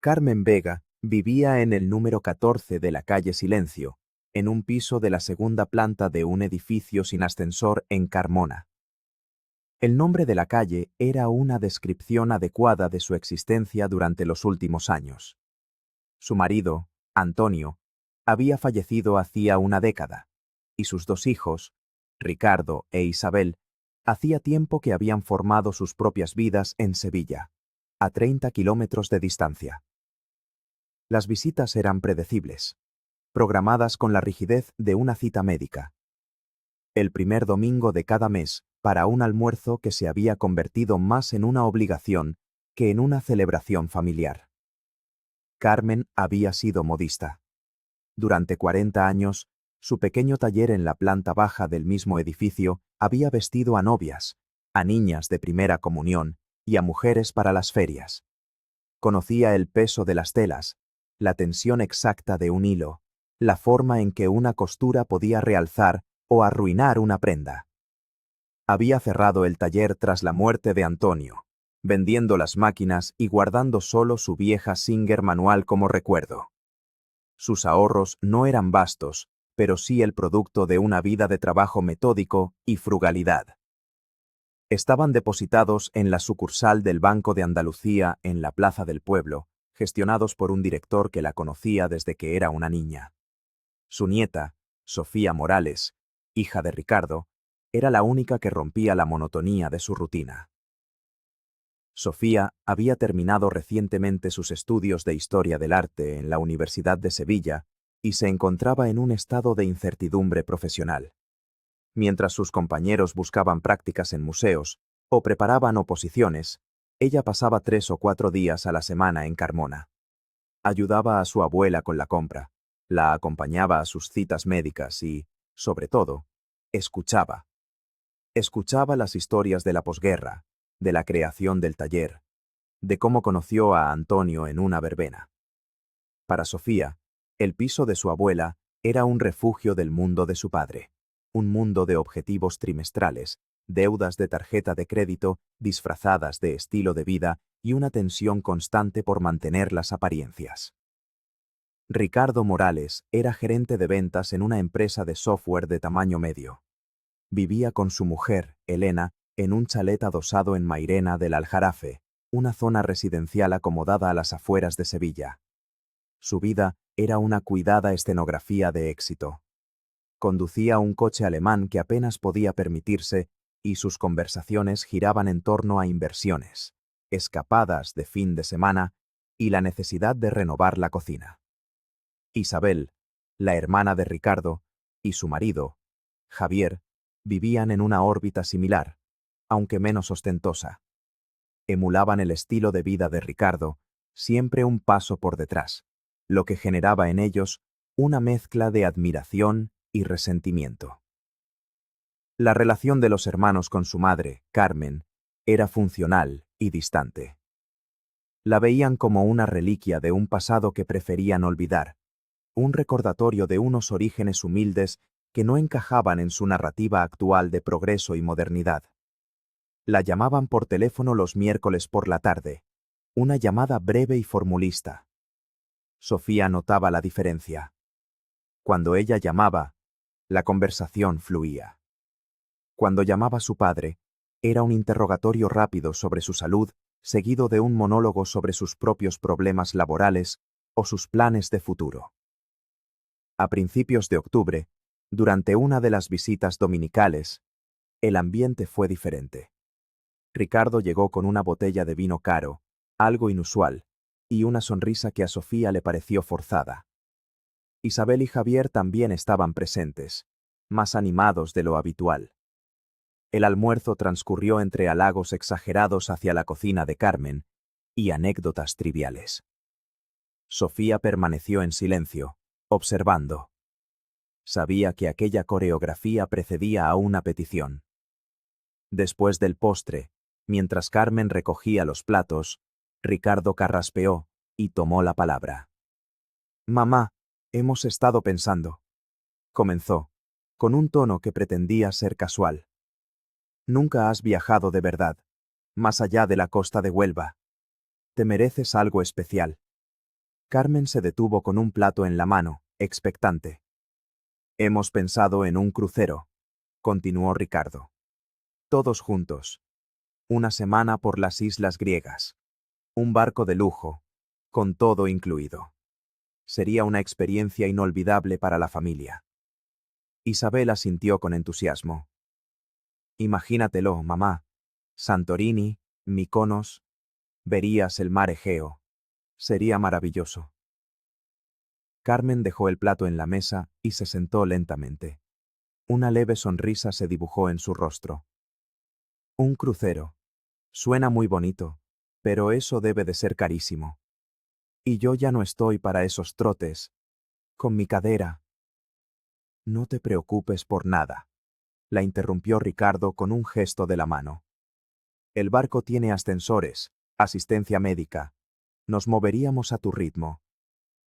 Carmen Vega vivía en el número 14 de la calle Silencio, en un piso de la segunda planta de un edificio sin ascensor en Carmona. El nombre de la calle era una descripción adecuada de su existencia durante los últimos años. Su marido, Antonio, había fallecido hacía una década, y sus dos hijos, Ricardo e Isabel, hacía tiempo que habían formado sus propias vidas en Sevilla, a 30 kilómetros de distancia. Las visitas eran predecibles, programadas con la rigidez de una cita médica. El primer domingo de cada mes, para un almuerzo que se había convertido más en una obligación que en una celebración familiar. Carmen había sido modista. Durante 40 años, su pequeño taller en la planta baja del mismo edificio había vestido a novias, a niñas de primera comunión y a mujeres para las ferias. Conocía el peso de las telas, la tensión exacta de un hilo, la forma en que una costura podía realzar o arruinar una prenda. Había cerrado el taller tras la muerte de Antonio, vendiendo las máquinas y guardando solo su vieja Singer manual como recuerdo. Sus ahorros no eran vastos, pero sí el producto de una vida de trabajo metódico y frugalidad. Estaban depositados en la sucursal del Banco de Andalucía en la Plaza del Pueblo, gestionados por un director que la conocía desde que era una niña. Su nieta, Sofía Morales, hija de Ricardo, era la única que rompía la monotonía de su rutina. Sofía había terminado recientemente sus estudios de Historia del Arte en la Universidad de Sevilla y se encontraba en un estado de incertidumbre profesional. Mientras sus compañeros buscaban prácticas en museos o preparaban oposiciones, ella pasaba 3 o 4 días a la semana en Carmona. Ayudaba a su abuela con la compra, la acompañaba a sus citas médicas y, sobre todo, escuchaba. Escuchaba las historias de la posguerra, de la creación del taller, de cómo conoció a Antonio en una verbena. Para Sofía, el piso de su abuela era un refugio del mundo de su padre, un mundo de objetivos trimestrales, deudas de tarjeta de crédito disfrazadas de estilo de vida y una tensión constante por mantener las apariencias. Ricardo Morales era gerente de ventas en una empresa de software de tamaño medio. Vivía con su mujer, Elena, en un chalet adosado en Mairena del Aljarafe, una zona residencial acomodada a las afueras de Sevilla. Su vida era una cuidada escenografía de éxito. Conducía un coche alemán que apenas podía permitirse y sus conversaciones giraban en torno a inversiones, escapadas de fin de semana y la necesidad de renovar la cocina. Isabel, la hermana de Ricardo, y su marido, Javier, vivían en una órbita similar, aunque menos ostentosa. Emulaban el estilo de vida de Ricardo, siempre un paso por detrás, lo que generaba en ellos una mezcla de admiración y resentimiento. La relación de los hermanos con su madre, Carmen, era funcional y distante. La veían como una reliquia de un pasado que preferían olvidar, un recordatorio de unos orígenes humildes que no encajaban en su narrativa actual de progreso y modernidad. La llamaban por teléfono los miércoles por la tarde, una llamada breve y formulista. Sofía notaba la diferencia. Cuando ella llamaba, la conversación fluía. Cuando llamaba su padre, era un interrogatorio rápido sobre su salud, seguido de un monólogo sobre sus propios problemas laborales o sus planes de futuro. A principios de octubre, durante una de las visitas dominicales, el ambiente fue diferente. Ricardo llegó con una botella de vino caro, algo inusual, y una sonrisa que a Sofía le pareció forzada. Isabel y Javier también estaban presentes, más animados de lo habitual. El almuerzo transcurrió entre halagos exagerados hacia la cocina de Carmen y anécdotas triviales. Sofía permaneció en silencio, observando. Sabía que aquella coreografía precedía a una petición. Después del postre, mientras Carmen recogía los platos, Ricardo carraspeó y tomó la palabra. «Mamá, hemos estado pensando», comenzó, con un tono que pretendía ser casual. «Nunca has viajado de verdad, más allá de la costa de Huelva. Te mereces algo especial. Carmen se detuvo con un plato en la mano, expectante. Hemos pensado en un crucero, continuó Ricardo. Todos juntos. Una semana por las islas griegas. Un barco de lujo, con todo incluido. Sería una experiencia inolvidable para la familia. Isabel asintió con entusiasmo. Imagínatelo, mamá. Santorini, Mykonos. Verías el mar Egeo. Sería maravilloso. Carmen dejó el plato en la mesa y se sentó lentamente. Una leve sonrisa se dibujó en su rostro. Un crucero. Suena muy bonito, pero eso debe de ser carísimo. Y yo ya no estoy para esos trotes. Con mi cadera. No te preocupes por nada, la interrumpió Ricardo con un gesto de la mano. El barco tiene ascensores, asistencia médica. Nos moveríamos a tu ritmo.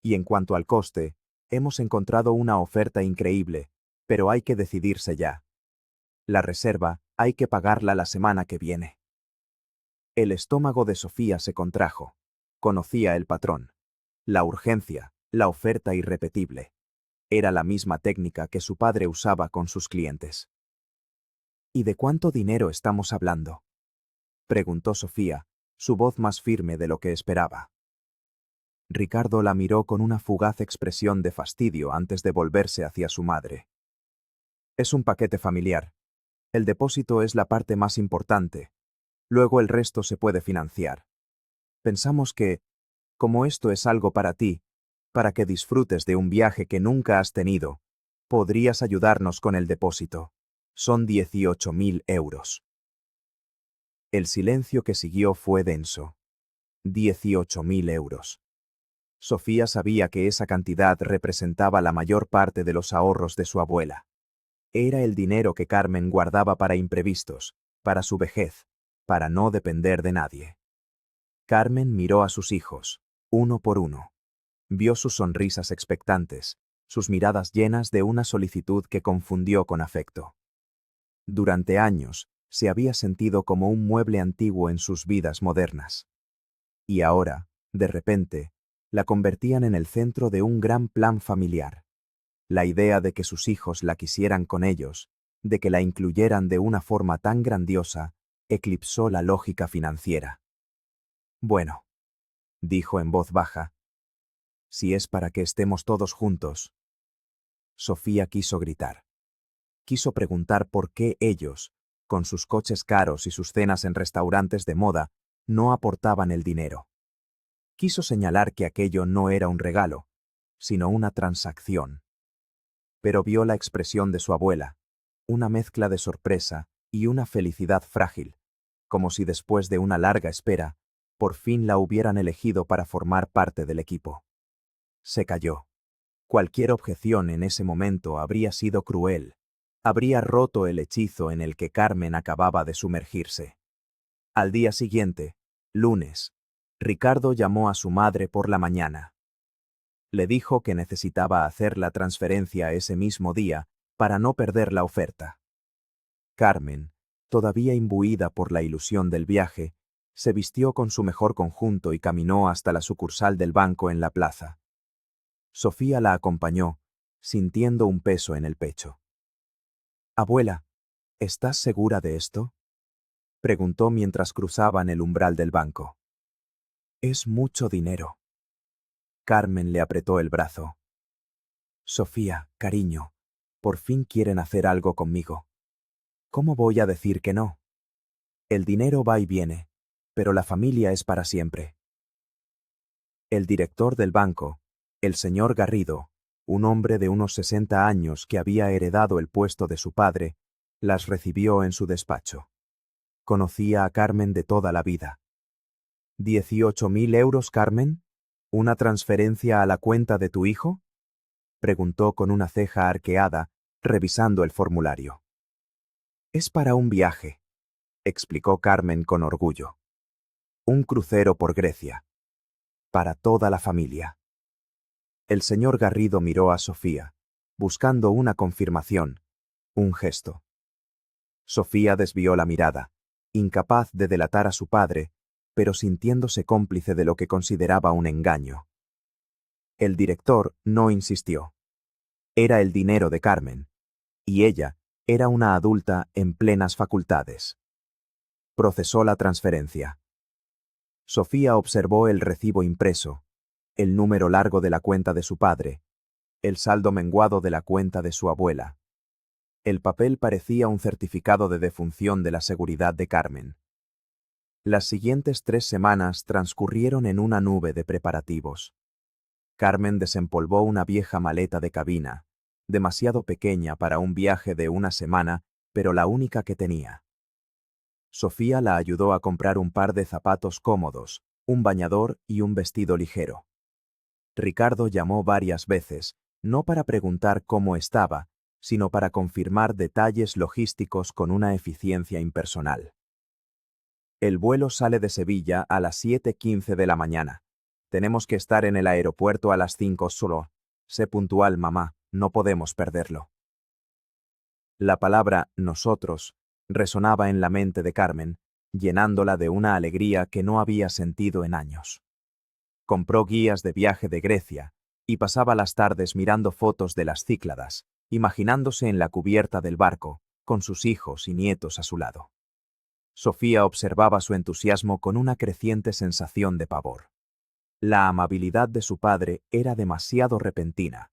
Y en cuanto al coste, hemos encontrado una oferta increíble, pero hay que decidirse ya. La reserva hay que pagarla la semana que viene. El estómago de Sofía se contrajo. Conocía el patrón. La urgencia, la oferta irrepetible. Era la misma técnica que su padre usaba con sus clientes. ¿Y de cuánto dinero estamos hablando?, preguntó Sofía, su voz más firme de lo que esperaba. Ricardo la miró con una fugaz expresión de fastidio antes de volverse hacia su madre. Es un paquete familiar. El depósito es la parte más importante. Luego el resto se puede financiar. Pensamos que, como esto es algo para ti, para que disfrutes de un viaje que nunca has tenido, podrías ayudarnos con el depósito. Son 18.000 euros. El silencio que siguió fue denso. 18.000 euros. Sofía sabía que esa cantidad representaba la mayor parte de los ahorros de su abuela. Era el dinero que Carmen guardaba para imprevistos, para su vejez, para no depender de nadie. Carmen miró a sus hijos, uno por uno. Vio sus sonrisas expectantes, sus miradas llenas de una solicitud que confundió con afecto. Durante años, se había sentido como un mueble antiguo en sus vidas modernas. Y ahora, de repente, la convertían en el centro de un gran plan familiar. La idea de que sus hijos la quisieran con ellos, de que la incluyeran de una forma tan grandiosa, eclipsó la lógica financiera. Bueno, dijo en voz baja, si es para que estemos todos juntos. Sofía quiso gritar. Quiso preguntar por qué ellos, con sus coches caros y sus cenas en restaurantes de moda, no aportaban el dinero. Quiso señalar que aquello no era un regalo, sino una transacción. Pero vio la expresión de su abuela, una mezcla de sorpresa y una felicidad frágil, como si después de una larga espera, por fin la hubieran elegido para formar parte del equipo. Se calló. Cualquier objeción en ese momento habría sido cruel. Habría roto el hechizo en el que Carmen acababa de sumergirse. Al día siguiente, lunes, Ricardo llamó a su madre por la mañana. Le dijo que necesitaba hacer la transferencia ese mismo día para no perder la oferta. Carmen, todavía imbuida por la ilusión del viaje, se vistió con su mejor conjunto y caminó hasta la sucursal del banco en la plaza. Sofía la acompañó, sintiendo un peso en el pecho. «Abuela, ¿estás segura de esto?», preguntó mientras cruzaban el umbral del banco. «Es mucho dinero». Carmen le apretó el brazo. «Sofía, cariño, por fin quieren hacer algo conmigo. ¿Cómo voy a decir que no? El dinero va y viene, pero la familia es para siempre». El director del banco, el señor Garrido, un hombre de unos 60 años que había heredado el puesto de su padre, las recibió en su despacho. Conocía a Carmen de toda la vida. «¿18.000 euros, Carmen? ¿Una transferencia a la cuenta de tu hijo?», preguntó con una ceja arqueada, revisando el formulario. «Es para un viaje», explicó Carmen con orgullo. «Un crucero por Grecia. Para toda la familia». El señor Garrido miró a Sofía, buscando una confirmación, un gesto. Sofía desvió la mirada, incapaz de delatar a su padre, pero sintiéndose cómplice de lo que consideraba un engaño. El director no insistió. Era el dinero de Carmen, y ella era una adulta en plenas facultades. Procesó la transferencia. Sofía observó el recibo impreso, el número largo de la cuenta de su padre, el saldo menguado de la cuenta de su abuela. El papel parecía un certificado de defunción de la seguridad de Carmen. Las siguientes 3 semanas transcurrieron en una nube de preparativos. Carmen desempolvó una vieja maleta de cabina, demasiado pequeña para un viaje de una semana, pero la única que tenía. Sofía la ayudó a comprar un par de zapatos cómodos, un bañador y un vestido ligero. Ricardo llamó varias veces, no para preguntar cómo estaba, sino para confirmar detalles logísticos con una eficiencia impersonal. El vuelo sale de Sevilla a las 7:15 de la mañana. Tenemos que estar en el aeropuerto a las 5 solo. Sé puntual, mamá, no podemos perderlo. La palabra nosotros resonaba en la mente de Carmen, llenándola de una alegría que no había sentido en años. Compró guías de viaje de Grecia y pasaba las tardes mirando fotos de las Cícladas, imaginándose en la cubierta del barco, con sus hijos y nietos a su lado. Sofía observaba su entusiasmo con una creciente sensación de pavor. La amabilidad de su padre era demasiado repentina,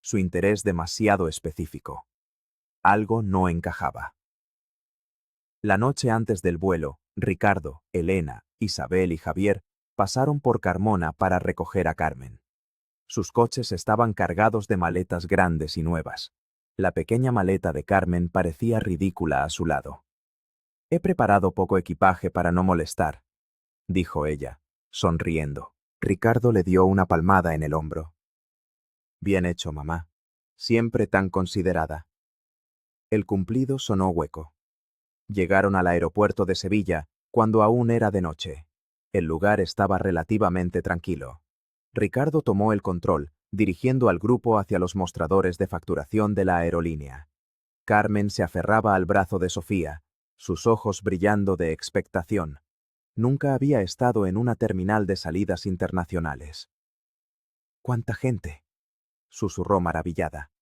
su interés demasiado específico. Algo no encajaba. La noche antes del vuelo, Ricardo, Elena, Isabel y Javier pasaron por Carmona para recoger a Carmen. Sus coches estaban cargados de maletas grandes y nuevas. La pequeña maleta de Carmen parecía ridícula a su lado. He preparado poco equipaje para no molestar, dijo ella, sonriendo. Ricardo le dio una palmada en el hombro. Bien hecho, mamá. Siempre tan considerada. El cumplido sonó hueco. Llegaron al aeropuerto de Sevilla cuando aún era de noche. El lugar estaba relativamente tranquilo. Ricardo tomó el control, dirigiendo al grupo hacia los mostradores de facturación de la aerolínea. Carmen se aferraba al brazo de Sofía, sus ojos brillando de expectación. Nunca había estado en una terminal de salidas internacionales. —¿Cuánta gente? —susurró maravillada.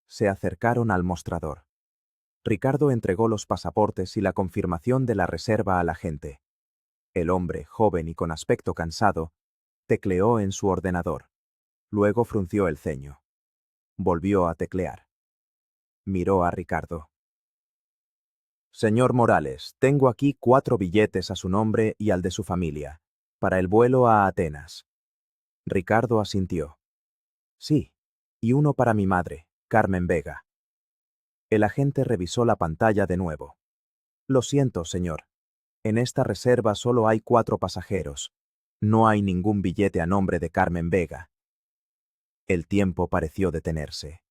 Se acercaron al mostrador. Ricardo entregó los pasaportes y la confirmación de la reserva al agente. El hombre, joven y con aspecto cansado, tecleó en su ordenador. Luego frunció el ceño. Volvió a teclear. Miró a Ricardo. Señor Morales, tengo aquí 4 billetes a su nombre y al de su familia, para el vuelo a Atenas. Ricardo asintió. Sí, y uno para mi madre, Carmen Vega. El agente revisó la pantalla de nuevo. Lo siento, señor. En esta reserva solo hay 4 pasajeros. No hay ningún billete a nombre de Carmen Vega. El tiempo pareció detenerse.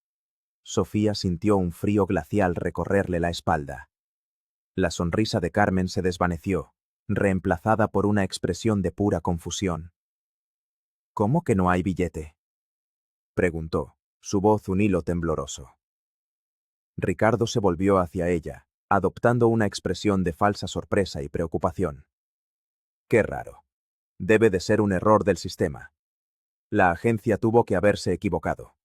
Sofía sintió un frío glacial recorrerle la espalda. La sonrisa de Carmen se desvaneció, reemplazada por una expresión de pura confusión. —¿Cómo que no hay billete? —preguntó, su voz un hilo tembloroso. Ricardo se volvió hacia ella, adoptando una expresión de falsa sorpresa y preocupación. —Qué raro. Debe de ser un error del sistema. La agencia tuvo que haberse equivocado.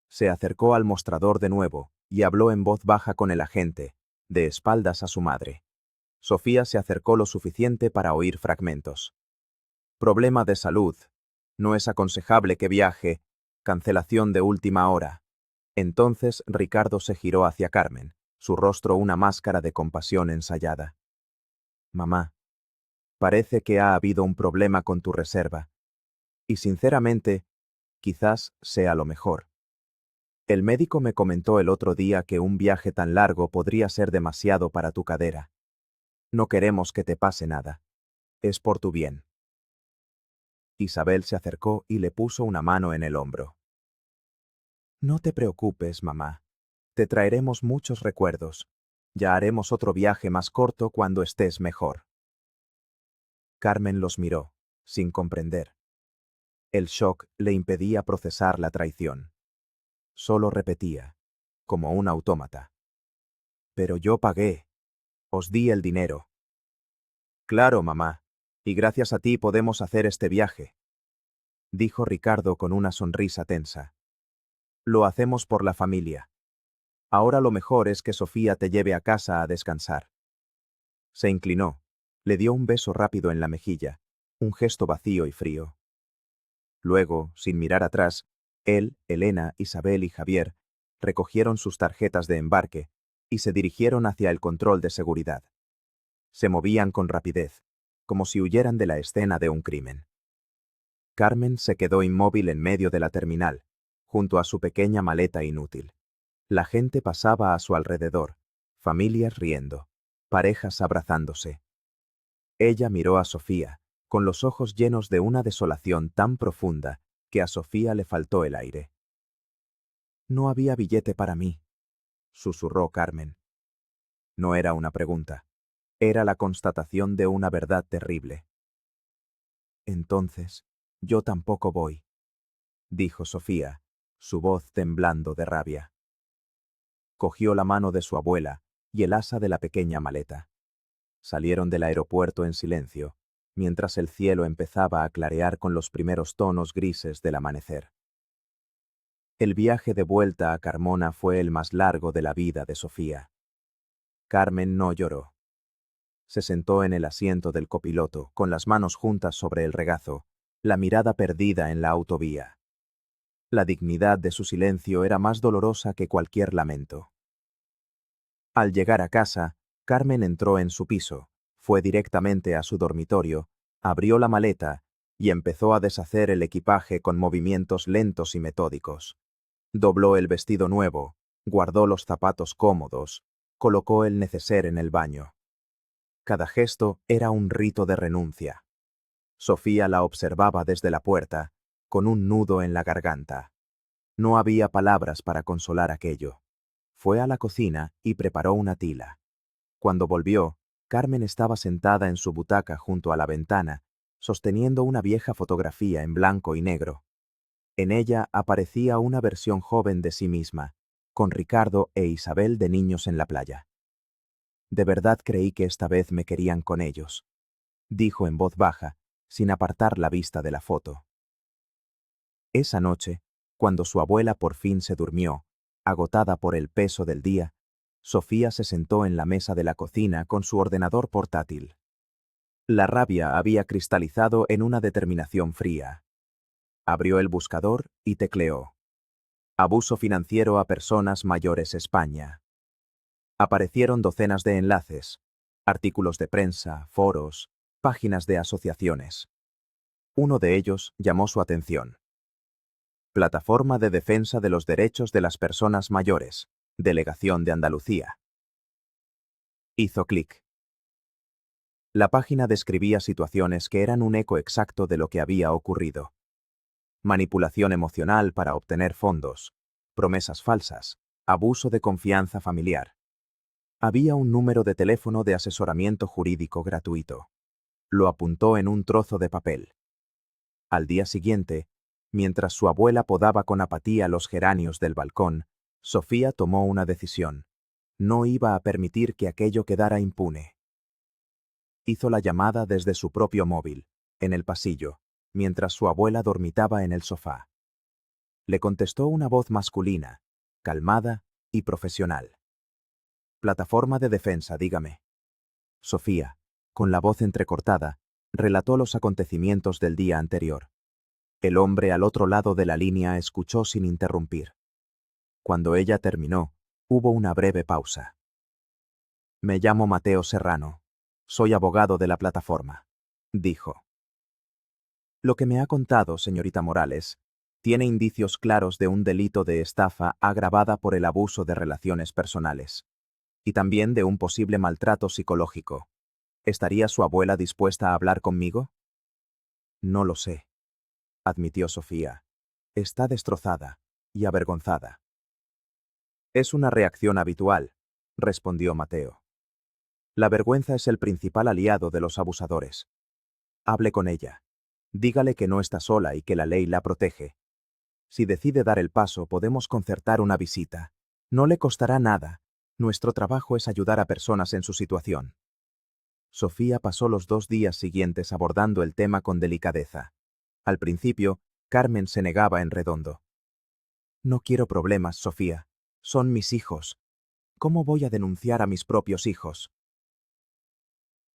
Se acercó al mostrador de nuevo y habló en voz baja con el agente, de espaldas a su madre. Sofía se acercó lo suficiente para oír fragmentos. Problema de salud. No es aconsejable que viaje. Cancelación de última hora. Entonces Ricardo se giró hacia Carmen, su rostro una máscara de compasión ensayada. Mamá, parece que ha habido un problema con tu reserva. Y sinceramente, quizás sea lo mejor. El médico me comentó el otro día que un viaje tan largo podría ser demasiado para tu cadera. No queremos que te pase nada. Es por tu bien. Isabel se acercó y le puso una mano en el hombro. No te preocupes, mamá. Te traeremos muchos recuerdos. Ya haremos otro viaje más corto cuando estés mejor. Carmen los miró, sin comprender. El shock le impedía procesar la traición. Solo repetía, como un autómata. Pero yo pagué. Os di el dinero. Claro, mamá. Y gracias a ti podemos hacer este viaje. dijo Ricardo con una sonrisa tensa. Lo hacemos por la familia. Ahora lo mejor es que Sofía te lleve a casa a descansar. Se inclinó, le dio un beso rápido en la mejilla, un gesto vacío y frío. Luego, sin mirar atrás, él, Elena, Isabel y Javier recogieron sus tarjetas de embarque y se dirigieron hacia el control de seguridad. Se movían con rapidez, como si huyeran de la escena de un crimen. Carmen se quedó inmóvil en medio de la terminal, junto a su pequeña maleta inútil. La gente pasaba a su alrededor, familias riendo, parejas abrazándose. Ella miró a Sofía, con los ojos llenos de una desolación tan profunda que a Sofía le faltó el aire. No había billete para mí, susurró Carmen. No era una pregunta, era la constatación de una verdad terrible. Entonces, yo tampoco voy, dijo Sofía, su voz temblando de rabia. Cogió la mano de su abuela y el asa de la pequeña maleta. Salieron del aeropuerto en silencio, mientras el cielo empezaba a clarear con los primeros tonos grises del amanecer. El viaje de vuelta a Carmona fue el más largo de la vida de Sofía. Carmen no lloró. Se sentó en el asiento del copiloto, con las manos juntas sobre el regazo, la mirada perdida en la autovía. La dignidad de su silencio era más dolorosa que cualquier lamento. Al llegar a casa, Carmen entró en su piso, fue directamente a su dormitorio, abrió la maleta y empezó a deshacer el equipaje con movimientos lentos y metódicos. Dobló el vestido nuevo, guardó los zapatos cómodos, colocó el neceser en el baño. Cada gesto era un rito de renuncia. Sofía la observaba desde la puerta, con un nudo en la garganta. No había palabras para consolar aquello. Fue a la cocina y preparó una tila. Cuando volvió, Carmen estaba sentada en su butaca junto a la ventana, sosteniendo una vieja fotografía en blanco y negro. En ella aparecía una versión joven de sí misma, con Ricardo e Isabel de niños en la playa. De verdad creí que esta vez me querían con ellos, dijo en voz baja, sin apartar la vista de la foto. Esa noche, cuando su abuela por fin se durmió, agotada por el peso del día, Sofía se sentó en la mesa de la cocina con su ordenador portátil. La rabia había cristalizado en una determinación fría. Abrió el buscador y tecleó: Abuso financiero a personas mayores España. Aparecieron docenas de enlaces, artículos de prensa, foros, páginas de asociaciones. Uno de ellos llamó su atención. Plataforma de Defensa de los Derechos de las Personas Mayores, Delegación de Andalucía. Hizo clic. La página describía situaciones que eran un eco exacto de lo que había ocurrido. Manipulación emocional para obtener fondos, promesas falsas, abuso de confianza familiar. Había un número de teléfono de asesoramiento jurídico gratuito. Lo apuntó en un trozo de papel. Al día siguiente, mientras su abuela podaba con apatía los geranios del balcón, Sofía tomó una decisión. No iba a permitir que aquello quedara impune. Hizo la llamada desde su propio móvil, en el pasillo, mientras su abuela dormitaba en el sofá. Le contestó una voz masculina, calmada y profesional. Plataforma de defensa, dígame. Sofía, con la voz entrecortada, relató los acontecimientos del día anterior. El hombre al otro lado de la línea escuchó sin interrumpir. Cuando ella terminó, hubo una breve pausa. Me llamo Mateo Serrano. Soy abogado de la plataforma, dijo. Lo que me ha contado, señorita Morales, tiene indicios claros de un delito de estafa agravada por el abuso de relaciones personales, y también de un posible maltrato psicológico. ¿Estaría su abuela dispuesta a hablar conmigo? No lo sé, admitió Sofía. Está destrozada y avergonzada. Es una reacción habitual, respondió Mateo. La vergüenza es el principal aliado de los abusadores. Hable con ella. Dígale que no está sola y que la ley la protege. Si decide dar el paso, podemos concertar una visita. No le costará nada. Nuestro trabajo es ayudar a personas en su situación. Sofía pasó los 2 días siguientes abordando el tema con delicadeza. Al principio, Carmen se negaba en redondo. No quiero problemas, Sofía. Son mis hijos. ¿Cómo voy a denunciar a mis propios hijos?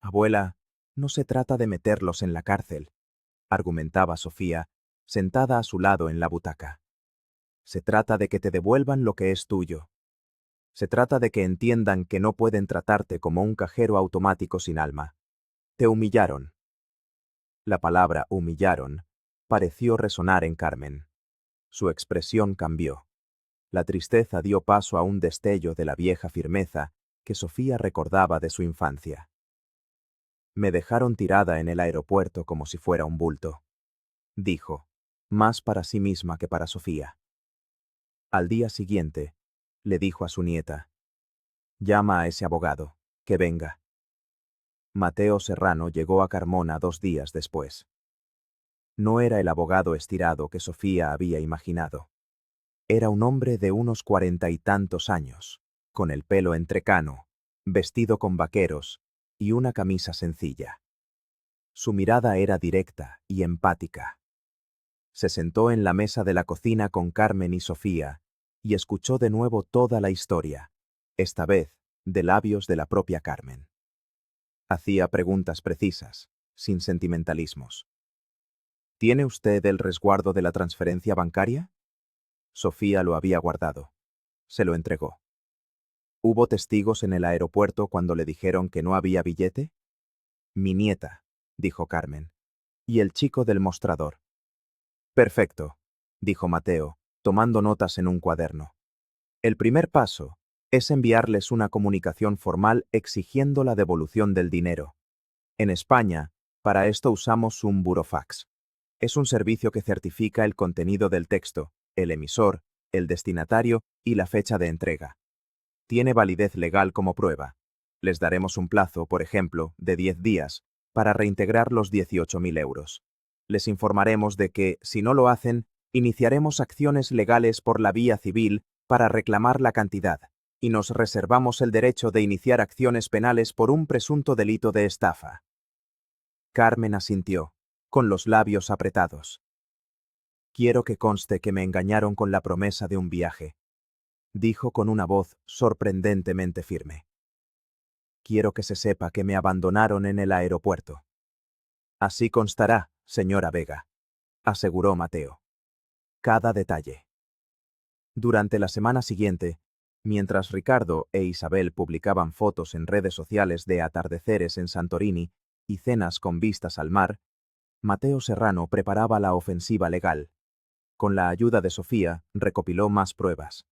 Abuela, no se trata de meterlos en la cárcel, argumentaba Sofía, sentada a su lado en la butaca. Se trata de que te devuelvan lo que es tuyo. Se trata de que entiendan que no pueden tratarte como un cajero automático sin alma. Te humillaron. La palabra humillaron pareció resonar en Carmen. Su expresión cambió. La tristeza dio paso a un destello de la vieja firmeza que Sofía recordaba de su infancia. Me dejaron tirada en el aeropuerto como si fuera un bulto, dijo, más para sí misma que para Sofía. Al día siguiente, le dijo a su nieta, llama a ese abogado, que venga. Mateo Serrano llegó a Carmona 2 días después. No era el abogado estirado que Sofía había imaginado. Era un hombre de unos 40 y tantos años, con el pelo entrecano, vestido con vaqueros y una camisa sencilla. Su mirada era directa y empática. Se sentó en la mesa de la cocina con Carmen y Sofía y escuchó de nuevo toda la historia, esta vez de labios de la propia Carmen. Hacía preguntas precisas, sin sentimentalismos. ¿Tiene usted el resguardo de la transferencia bancaria? Sofía lo había guardado. Se lo entregó. ¿Hubo testigos en el aeropuerto cuando le dijeron que no había billete? Mi nieta, dijo Carmen. Y el chico del mostrador. Perfecto, dijo Mateo, tomando notas en un cuaderno. El primer paso es enviarles una comunicación formal exigiendo la devolución del dinero. En España, para esto usamos un burofax. Es un servicio que certifica el contenido del texto, el emisor, el destinatario y la fecha de entrega. Tiene validez legal como prueba. Les daremos un plazo, por ejemplo, de 10 días, para reintegrar los 18.000 euros. Les informaremos de que, si no lo hacen, iniciaremos acciones legales por la vía civil para reclamar la cantidad, y nos reservamos el derecho de iniciar acciones penales por un presunto delito de estafa. Carmen asintió, con los labios apretados. Quiero que conste que me engañaron con la promesa de un viaje, dijo con una voz sorprendentemente firme. Quiero que se sepa que me abandonaron en el aeropuerto. Así constará, señora Vega, aseguró Mateo. Cada detalle. Durante la semana siguiente, mientras Ricardo e Isabel publicaban fotos en redes sociales de atardeceres en Santorini y cenas con vistas al mar, Mateo Serrano preparaba la ofensiva legal. Con la ayuda de Sofía, recopiló más pruebas.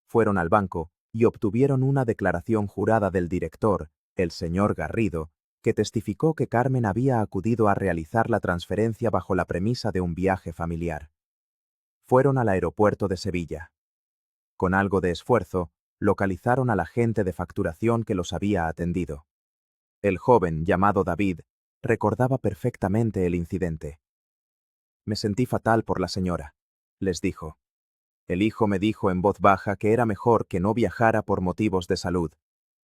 Fueron al banco y obtuvieron una declaración jurada del director, el señor Garrido, que testificó que Carmen había acudido a realizar la transferencia bajo la premisa de un viaje familiar. Fueron al aeropuerto de Sevilla. Con algo de esfuerzo, localizaron al agente de facturación que los había atendido. El joven, llamado David, recordaba perfectamente el incidente. Me sentí fatal por la señora, les dijo. El hijo me dijo en voz baja que era mejor que no viajara por motivos de salud,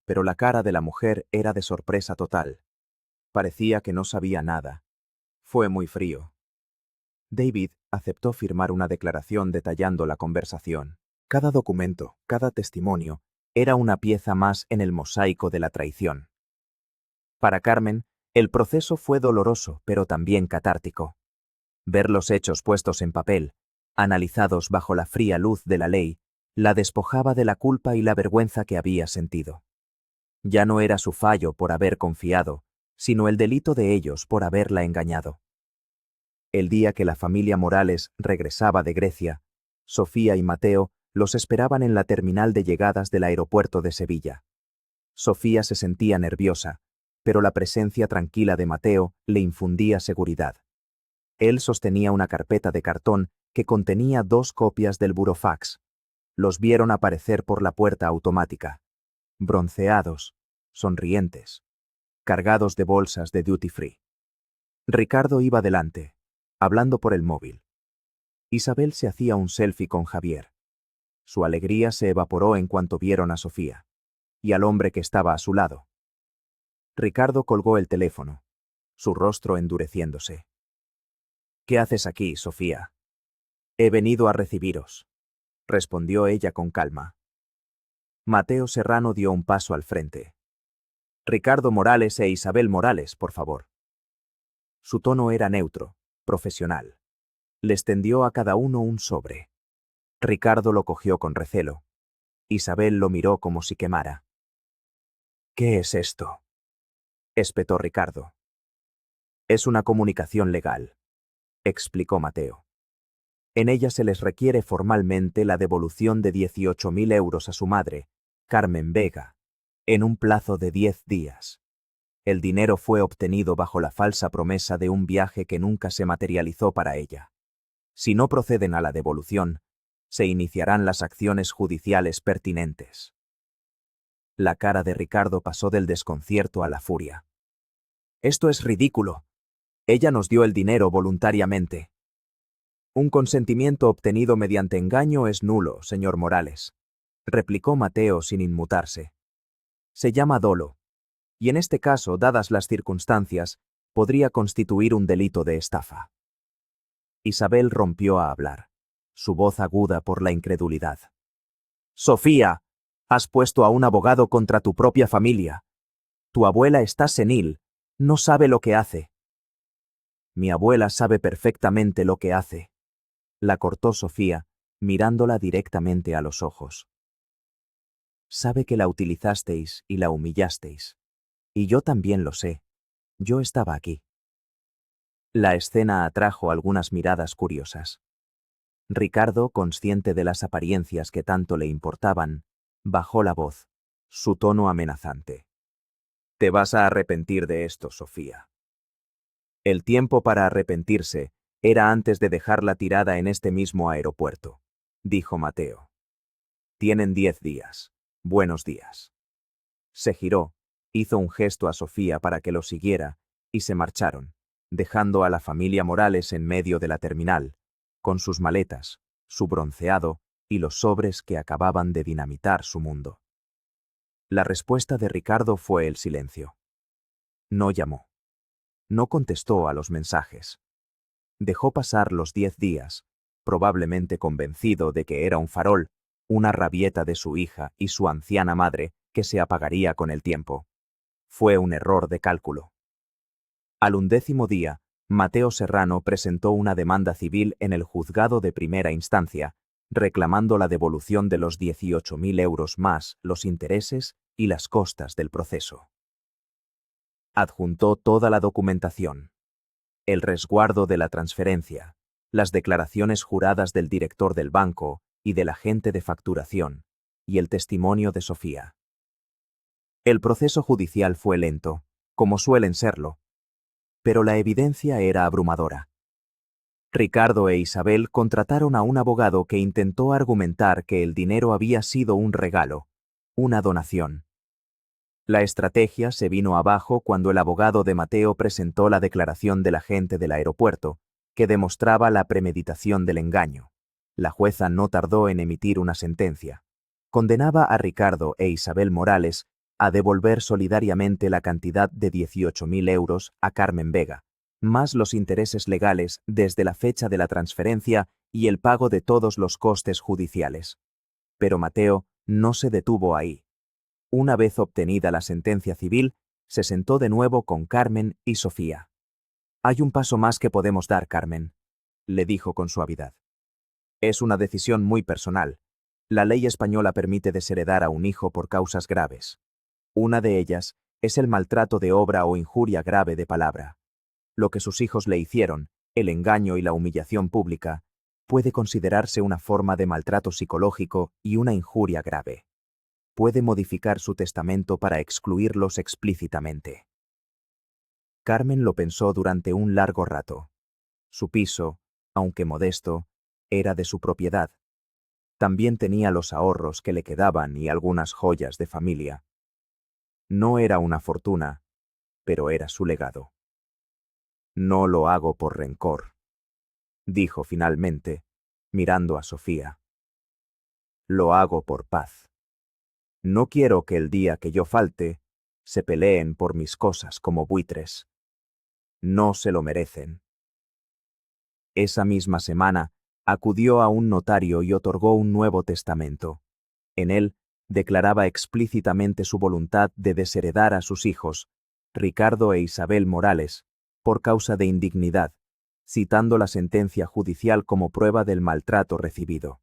pero la cara de la mujer era de sorpresa total. Parecía que no sabía nada. Fue muy frío. David aceptó firmar una declaración detallando la conversación. Cada documento, cada testimonio, era una pieza más en el mosaico de la traición. Para Carmen, el proceso fue doloroso, pero también catártico. Ver los hechos puestos en papel, analizados bajo la fría luz de la ley, la despojaba de la culpa y la vergüenza que había sentido. Ya no era su fallo por haber confiado, sino el delito de ellos por haberla engañado. El día que la familia Morales regresaba de Grecia, Sofía y Mateo los esperaban en la terminal de llegadas del aeropuerto de Sevilla. Sofía se sentía nerviosa, pero la presencia tranquila de Mateo le infundía seguridad. Él sostenía una carpeta de cartón que contenía 2 copias del burofax. Los vieron aparecer por la puerta automática. Bronceados, sonrientes, cargados de bolsas de duty free. Ricardo iba delante, hablando por el móvil. Isabel se hacía un selfie con Javier. Su alegría se evaporó en cuanto vieron a Sofía y al hombre que estaba a su lado. Ricardo colgó el teléfono, su rostro endureciéndose. ¿Qué haces aquí, Sofía? He venido a recibiros, respondió ella con calma. Mateo Serrano dio un paso al frente. Ricardo Morales e Isabel Morales, por favor. Su tono era neutro, profesional. Les tendió a cada uno un sobre. Ricardo lo cogió con recelo. Isabel lo miró como si quemara. ¿Qué es esto?, espetó Ricardo. Es una comunicación legal, explicó Mateo. En ella se les requiere formalmente la devolución de 18.000 euros a su madre, Carmen Vega, en un plazo de 10 días. El dinero fue obtenido bajo la falsa promesa de un viaje que nunca se materializó para ella. Si no proceden a la devolución, se iniciarán las acciones judiciales pertinentes. La cara de Ricardo pasó del desconcierto a la furia. Esto es ridículo. Ella nos dio el dinero voluntariamente. Un consentimiento obtenido mediante engaño es nulo, señor Morales, replicó Mateo sin inmutarse. Se llama dolo, y en este caso, dadas las circunstancias, podría constituir un delito de estafa. Isabel rompió a hablar, su voz aguda por la incredulidad. Sofía, has puesto a un abogado contra tu propia familia. Tu abuela está senil, no sabe lo que hace. Mi abuela sabe perfectamente lo que hace, la cortó Sofía, mirándola directamente a los ojos. Sabe que la utilizasteis y la humillasteis. Y yo también lo sé. Yo estaba aquí. La escena atrajo algunas miradas curiosas. Ricardo, consciente de las apariencias que tanto le importaban, bajó la voz, su tono amenazante. Te vas a arrepentir de esto, Sofía. El tiempo para arrepentirse era antes de dejarla tirada en este mismo aeropuerto, dijo Mateo. Tienen 10 días. Buenos días. Se giró, hizo un gesto a Sofía para que lo siguiera, y se marcharon, dejando a la familia Morales en medio de la terminal, con sus maletas, su bronceado y los sobres que acababan de dinamitar su mundo. La respuesta de Ricardo fue el silencio. No llamó. No contestó a los mensajes. Dejó pasar los 10 días, probablemente convencido de que era un farol, una rabieta de su hija y su anciana madre que se apagaría con el tiempo. Fue un error de cálculo. Al 11º día, Mateo Serrano presentó una demanda civil en el juzgado de primera instancia, reclamando la devolución de los 18.000 euros más los intereses y las costas del proceso. Adjuntó toda la documentación: el resguardo de la transferencia, las declaraciones juradas del director del banco y del agente de facturación, y el testimonio de Sofía. El proceso judicial fue lento, como suelen serlo, pero la evidencia era abrumadora. Ricardo e Isabel contrataron a un abogado que intentó argumentar que el dinero había sido un regalo, una donación. La estrategia se vino abajo cuando el abogado de Mateo presentó la declaración del agente del aeropuerto, que demostraba la premeditación del engaño. La jueza no tardó en emitir una sentencia. Condenaba a Ricardo e Isabel Morales a devolver solidariamente la cantidad de 18.000 euros a Carmen Vega, más los intereses legales desde la fecha de la transferencia y el pago de todos los costes judiciales. Pero Mateo no se detuvo ahí. Una vez obtenida la sentencia civil, se sentó de nuevo con Carmen y Sofía. Hay un paso más que podemos dar, Carmen, le dijo con suavidad. Es una decisión muy personal. La ley española permite desheredar a un hijo por causas graves. Una de ellas es el maltrato de obra o injuria grave de palabra. Lo que sus hijos le hicieron, el engaño y la humillación pública, puede considerarse una forma de maltrato psicológico y una injuria grave. Puede modificar su testamento para excluirlos explícitamente. Carmen lo pensó durante un largo rato. Su piso, aunque modesto, era de su propiedad. También tenía los ahorros que le quedaban y algunas joyas de familia. No era una fortuna, pero era su legado. No lo hago por rencor, dijo finalmente, mirando a Sofía. Lo hago por paz. No quiero que el día que yo falte, se peleen por mis cosas como buitres. No se lo merecen. Esa misma semana, Acudió a un notario y otorgó un nuevo testamento. En él, declaraba explícitamente su voluntad de desheredar a sus hijos, Ricardo e Isabel Morales, por causa de indignidad, citando la sentencia judicial como prueba del maltrato recibido.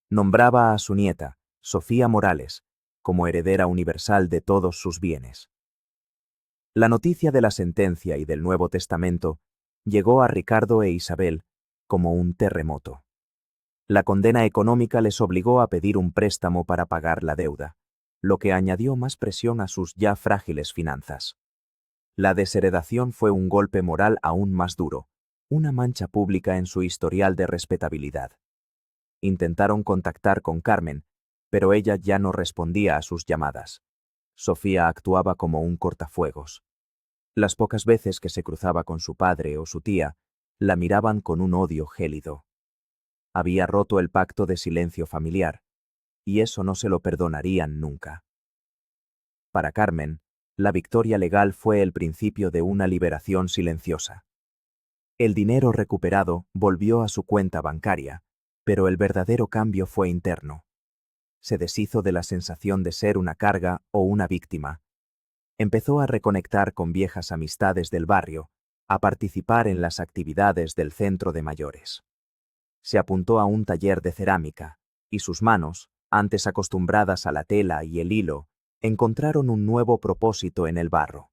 Nombraba a su nieta, Sofía Morales, como heredera universal de todos sus bienes. La noticia de la sentencia y del Nuevo Testamento llegó a Ricardo e Isabel como un terremoto. La condena económica les obligó a pedir un préstamo para pagar la deuda, lo que añadió más presión a sus ya frágiles finanzas. La desheredación fue un golpe moral aún más duro, una mancha pública en su historial de respetabilidad. Intentaron contactar con Carmen, pero ella ya no respondía a sus llamadas. Sofía actuaba como un cortafuegos. Las pocas veces que se cruzaba con su padre o su tía, la miraban con un odio gélido. Había roto el pacto de silencio familiar, y eso no se lo perdonarían nunca. Para Carmen, la victoria legal fue el principio de una liberación silenciosa. El dinero recuperado volvió a su cuenta bancaria, pero el verdadero cambio fue interno. Se deshizo de la sensación de ser una carga o una víctima. Empezó a reconectar con viejas amistades del barrio, a participar en las actividades del centro de mayores. Se apuntó a un taller de cerámica, y sus manos, antes acostumbradas a la tela y el hilo, encontraron un nuevo propósito en el barro.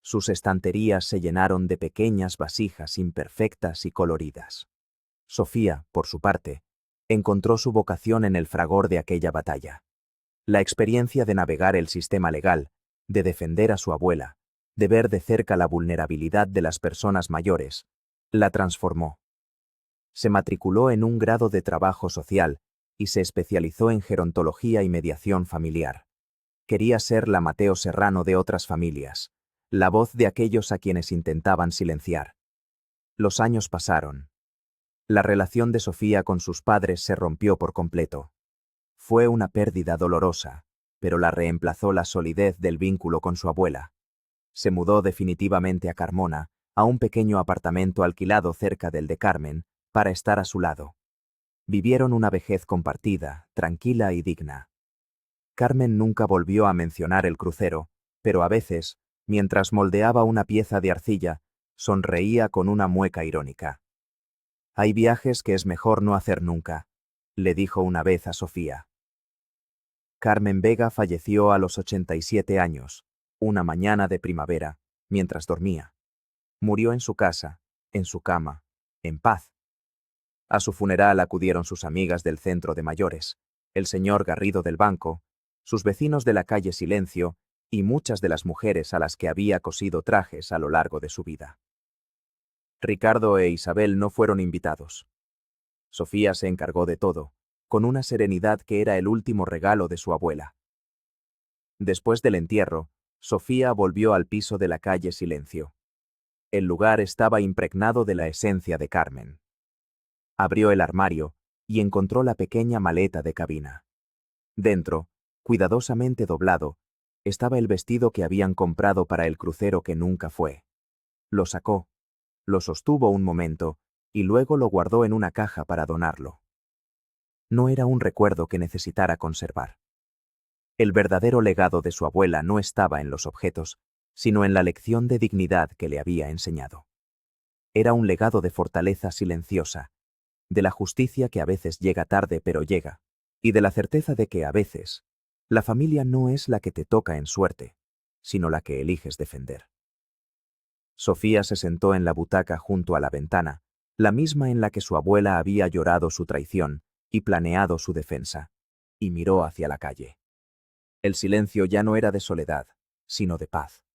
Sus estanterías se llenaron de pequeñas vasijas imperfectas y coloridas. Sofía, por su parte, encontró su vocación en el fragor de aquella batalla. La experiencia de navegar el sistema legal, de defender a su abuela, de ver de cerca la vulnerabilidad de las personas mayores, la transformó. Se matriculó en un grado de trabajo social y se especializó en gerontología y mediación familiar. Quería ser la Mateo Serrano de otras familias, la voz de aquellos a quienes intentaban silenciar. Los años pasaron. La relación de Sofía con sus padres se rompió por completo. Fue una pérdida dolorosa, pero la reemplazó la solidez del vínculo con su abuela. Se mudó definitivamente a Carmona, a un pequeño apartamento alquilado cerca del de Carmen, para estar a su lado. Vivieron una vejez compartida, tranquila y digna. Carmen nunca volvió a mencionar el crucero, pero a veces, mientras moldeaba una pieza de arcilla, sonreía con una mueca irónica. «Hay viajes que es mejor no hacer nunca», le dijo una vez a Sofía. Carmen Vega falleció a los 87 años, una mañana de primavera, mientras dormía. Murió en su casa, en su cama, en paz. A su funeral acudieron sus amigas del centro de mayores, el señor Garrido del banco, sus vecinos de la calle Silencio y muchas de las mujeres a las que había cosido trajes a lo largo de su vida. Ricardo e Isabel no fueron invitados. Sofía se encargó de todo, con una serenidad que era el último regalo de su abuela. Después del entierro, Sofía volvió al piso de la calle Silencio. El lugar estaba impregnado de la esencia de Carmen. Abrió el armario y encontró la pequeña maleta de cabina. Dentro, cuidadosamente doblado, estaba el vestido que habían comprado para el crucero que nunca fue. Lo sacó, lo sostuvo un momento y luego lo guardó en una caja para donarlo. No era un recuerdo que necesitara conservar. El verdadero legado de su abuela no estaba en los objetos, sino en la lección de dignidad que le había enseñado. Era un legado de fortaleza silenciosa, de la justicia que a veces llega tarde pero llega, y de la certeza de que a veces la familia no es la que te toca en suerte, sino la que eliges defender. Sofía se sentó en la butaca junto a la ventana, la misma en la que su abuela había llorado su traición y planeado su defensa, y miró hacia la calle. El silencio ya no era de soledad, sino de paz.